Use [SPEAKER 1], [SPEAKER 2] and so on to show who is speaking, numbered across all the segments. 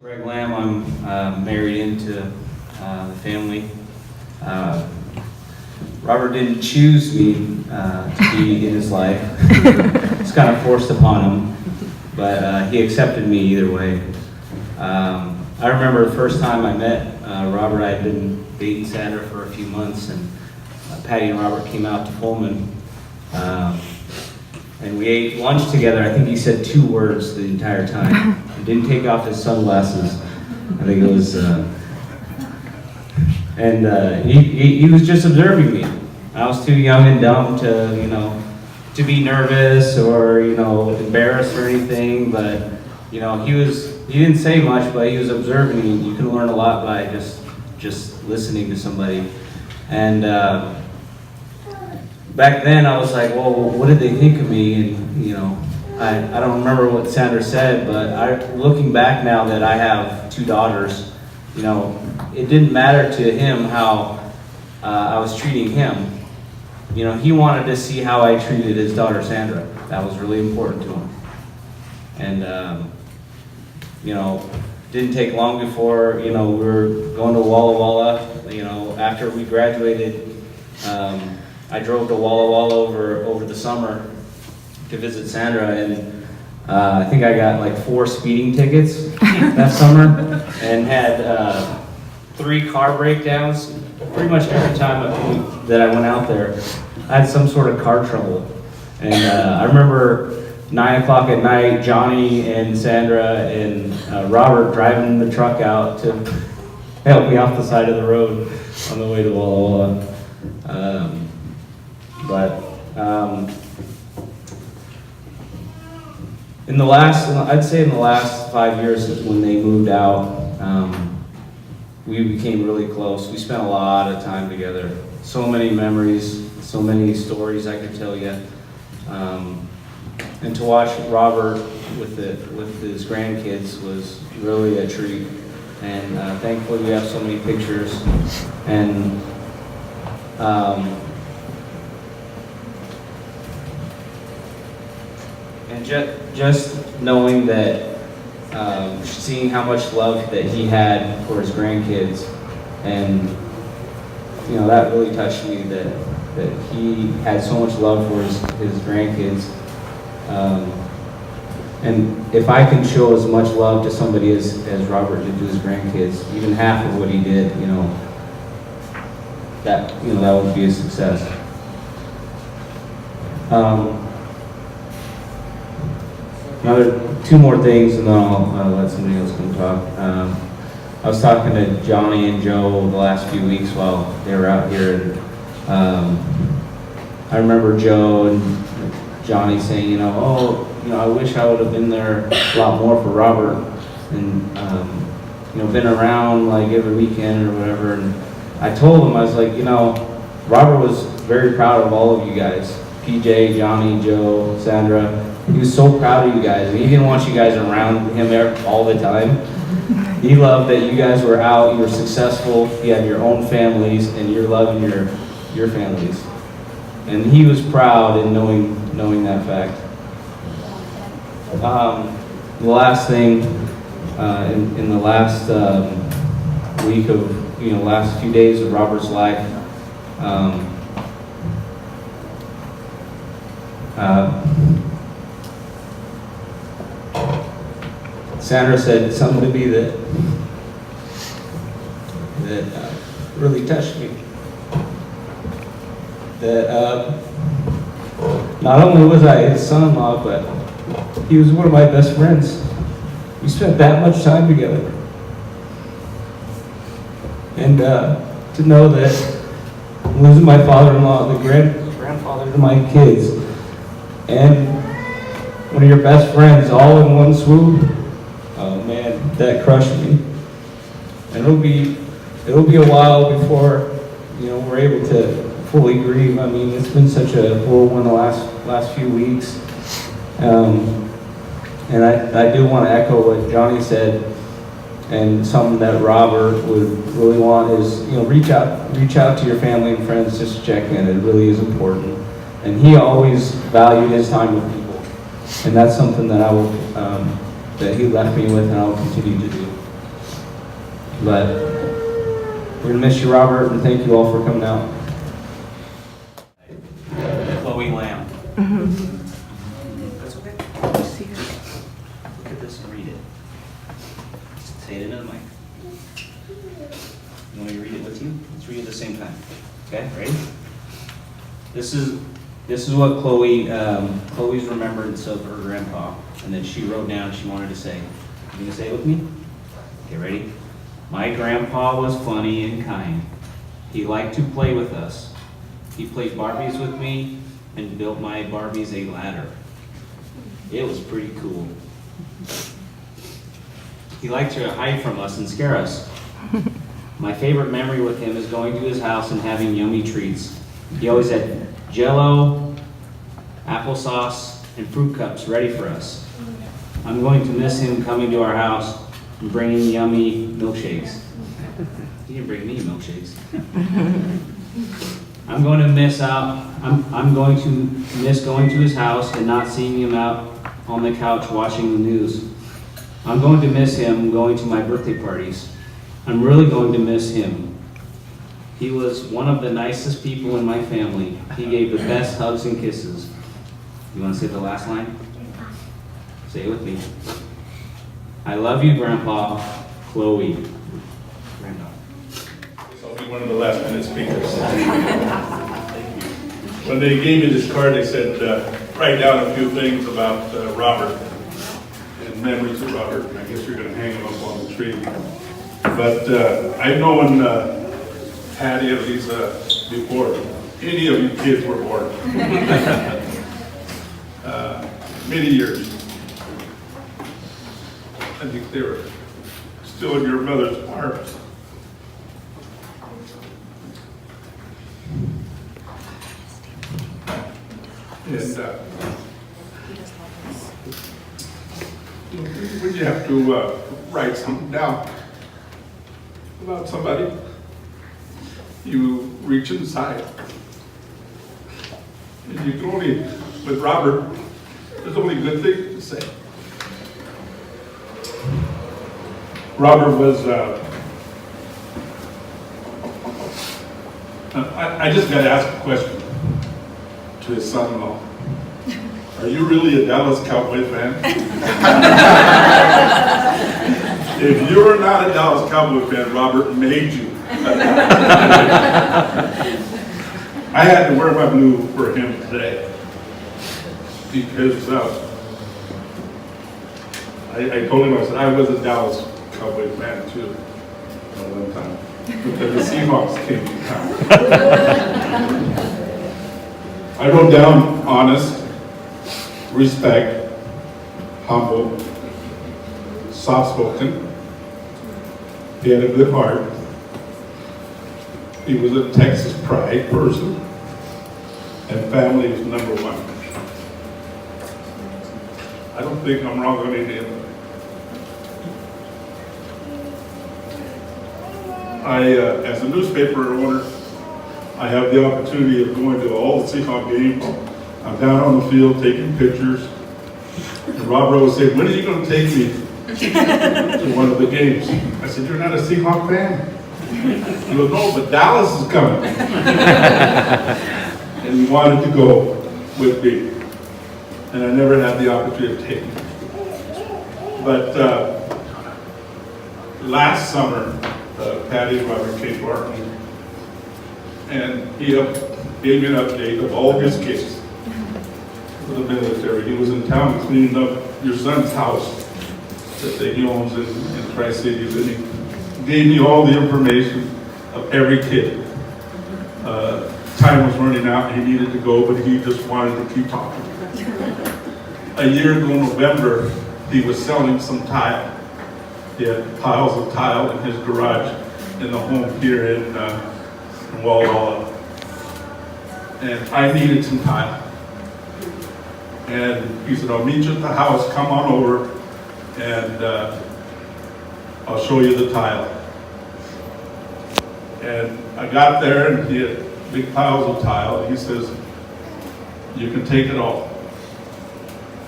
[SPEAKER 1] Greg Lamb, I'm married into the family. Robert didn't choose me to be in his life. It's kind of forced upon him, but he accepted me either way. I remember the first time I met Robert. I had been dating Sandra for a few months, and Patty and Robert came out to Pullman, and we ate lunch together. I think he said 2 words the entire time. He didn't take off his sunglasses. I think it was, he was just observing me. I was too young and dumb to, to be nervous or, embarrassed or anything. But, he didn't say much, but he was observing me. You can learn a lot by just listening to somebody. And back then I was like, well, what did they think of me? And, I don't remember what Sandra said, but looking back now that I have 2 daughters, it didn't matter to him how I was treating him. He wanted to see how I treated his daughter Sandra. That was really important to him. And, didn't take long before, we were going to Walla Walla. After we graduated, I drove to Walla Walla over the summer to visit Sandra, and I think I got like 4 speeding tickets that summer, and had 3 car breakdowns. Pretty much every time that I went out there, I had some sort of car trouble. And I remember 9 o'clock at night, Johnny and Sandra and Robert driving the truck out to help me off the side of the road on the way to Walla Walla. I'd say in the last 5 years when they moved out, we became really close. We spent a lot of time together. So many memories, so many stories I could tell you. And to watch Robert with his grandkids was really a treat. And thankfully we have so many pictures. And just knowing that, seeing how much love that he had for his grandkids, and that really touched me, that he had so much love for his grandkids. And if I can show as much love to somebody as Robert did to his grandkids, even half of what he did, that would be a success. Another 2 more things, and then I'll let somebody else come talk. I was talking to Johnny and Joe the last few weeks while they were out here, and I remember Joe and Johnny saying, I wish I would have been there a lot more for Robert, and been around like every weekend or whatever. And I told him, I was like, Robert was very proud of all of you guys, PJ, Johnny, Joe, Sandra. He was so proud of you guys, and he didn't want you guys around him all the time. He loved that you guys were out, you were successful, you had your own families, and you're loving your families. And he was proud in knowing that fact. The last thing, in the last week of, last few days of Robert's life, Sandra said something to me that really touched me. That not only was I his son-in-law, but he was one of my best friends. We spent that much time together. And to know that losing my father-in-law, the grandfather to my kids, and one of your best friends all in one swoop, oh man, that crushed me. And it'll be a while before we're able to fully grieve. I mean, it's been such a whirlwind the last few weeks. And I do want to echo what Johnny said, and something that Robert would really want is, reach out to your family and friends just to check in. It really is important. And he always valued his time with people, and that's something that I will that he left me with, and I will continue to do. But we're gonna miss you, Robert, and thank you all for coming out. Chloe Lamb. That's okay. Look at this and read it. Say it into the mic. You want me to read it with you? Let's read it at the same time. Okay, ready? This is what Chloe's remembrance of her grandpa, and that she wrote down she wanted to say. You gonna say it with me? Okay, ready? My grandpa was funny and kind. He liked to play with us. He played Barbies with me and built my Barbies a ladder. It was pretty cool. He liked to hide from us and scare us. My favorite memory with him is going to his house and having yummy treats. He always had Jell-O, applesauce, and fruit cups ready for us. I'm going to miss him coming to our house and bringing yummy milkshakes. He didn't bring me milkshakes. I'm going to miss going to his house and not seeing him out on the couch watching the news. I'm going to miss him going to my birthday parties. I'm really going to miss him. He was one of the nicest people in my family. He gave the best hugs and kisses. You want to say the last line? Say it with me. I love you, Grandpa. Chloe. Granddaughter.
[SPEAKER 2] I'll be one of the last minute speakers. When they gave me this card, they said, write down a few things about Robert and memories of Robert. And I guess you're going to hang them up on the tree. But I've known Patty and Lisa before any of you kids were born. Many years. I think they were still in your mother's arms. And when you have to write something down about somebody, you reach inside. And you can only, with Robert, there's only good things to say. Robert was, I just got to ask a question to his son-in-law. Are you really a Dallas Cowboy fan? If you're not a Dallas Cowboy fan, Robert made you. I had to wear my blue for him today because I told him, I said, I was a Dallas Cowboy fan too at one time because the Seahawks came to town. I wrote down honest, respect, humble, soft-spoken. He had a good heart. He was a Texas pride person, and family is number one. I don't think I'm wrong on any of them. As a newspaper owner, I have the opportunity of going to all the Seahawk games. I'm down on the field taking pictures. And Rob Rose said, when are you going to take me to one of the games? I said, you're not a Seahawk fan? He goes, no, but Dallas is coming. And he wanted to go with me. And I never had the opportunity of taking him. But last summer, Patty and Robert came to our home. And he gave me an update of all his kids for the military. He was in town cleaning up your son's house that he owns in Tri-Cities, and he gave me all the information of every kid. Time was running out, and he needed to go, but he just wanted to keep talking. A year ago, November, he was selling some tile. He had piles of tile in his garage in the home here in Walla Walla. And I needed some tile. And he said, I'll meet you at the house, come on over, and I'll show you the tile. And I got there, and he had big piles of tile, and he says, you can take it all.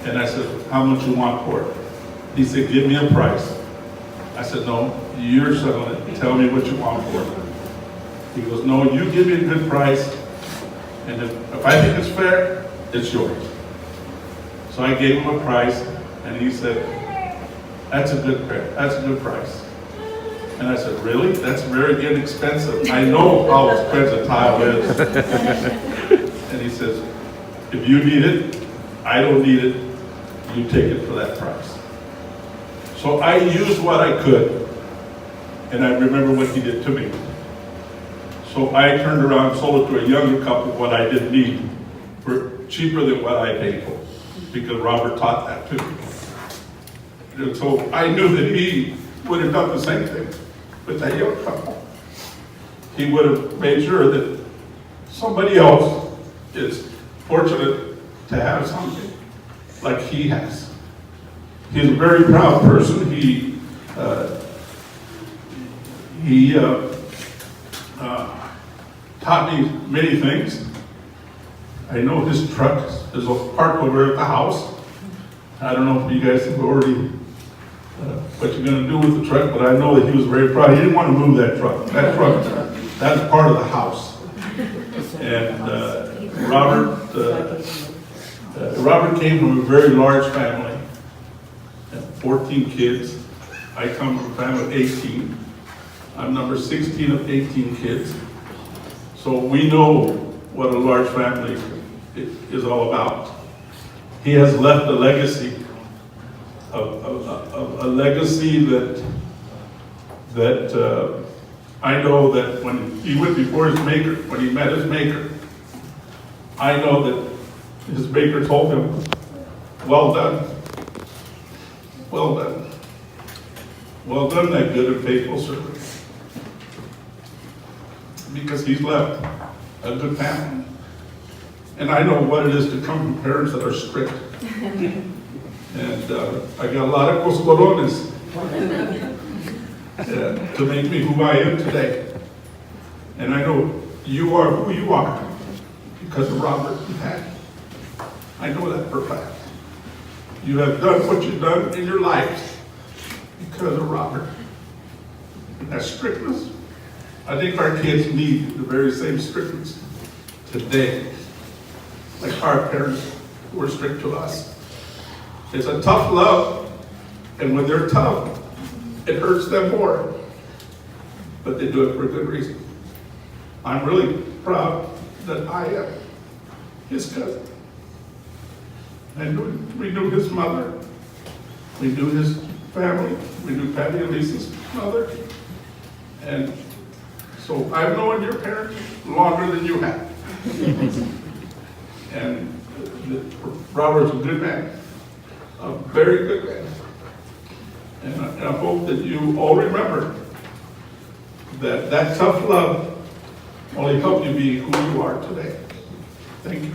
[SPEAKER 2] And I said, how much you want for it? He said, give me a price. I said, no, you're selling it. Tell me what you want for it. He goes, no, you give me a good price, and if I think it's fair, it's yours. So I gave him a price, and he said, that's a good price. And I said, really? That's very inexpensive. I know how expensive tile is. And he says, if you need it, I don't need it, you take it for that price. So I used what I could, and I remember what he did to me. So I turned around and sold it to a younger couple what I didn't need for cheaper than what I paid for, because Robert taught that to me. And so I knew that he would have done the same thing with that young couple. He would have made sure that somebody else is fortunate to have something like he has. He's a very proud person. He taught me many things. I know his truck is parked over at the house. I don't know if you guys have already what you're going to do with the truck, but I know that he was very proud. He didn't want to move that truck. That truck, that's part of the house. And Robert came from a very large family, 14 kids. I come from a family of 18. I'm number 16 of 18 kids. So we know what a large family is all about. He has left a legacy, a legacy that I know that when he went before his maker, when he met his maker, I know that his maker told him, well done, well done. Well done, that good and faithful servant. Because he's left a good family. And I know what it is to come from parents that are strict. And I got a lot of coscolones to make me who I am today. And I know you are who you are because of Robert and Patty. I know that for a fact. You have done what you've done in your lives because of Robert. And that strictness, I think our kids need the very same strictness today, like our parents were strict to us. It's a tough love, and when they're tough, it hurts them more, but they do it for a good reason. I'm really proud that I am his cousin. And we knew his mother, we knew his family, we knew Patty and Lisa's mother, and so I've known your parents longer than you have. And Robert's a good man, a very good man. And I hope that you all remember that that tough love only helped you be who you are today. Thank you.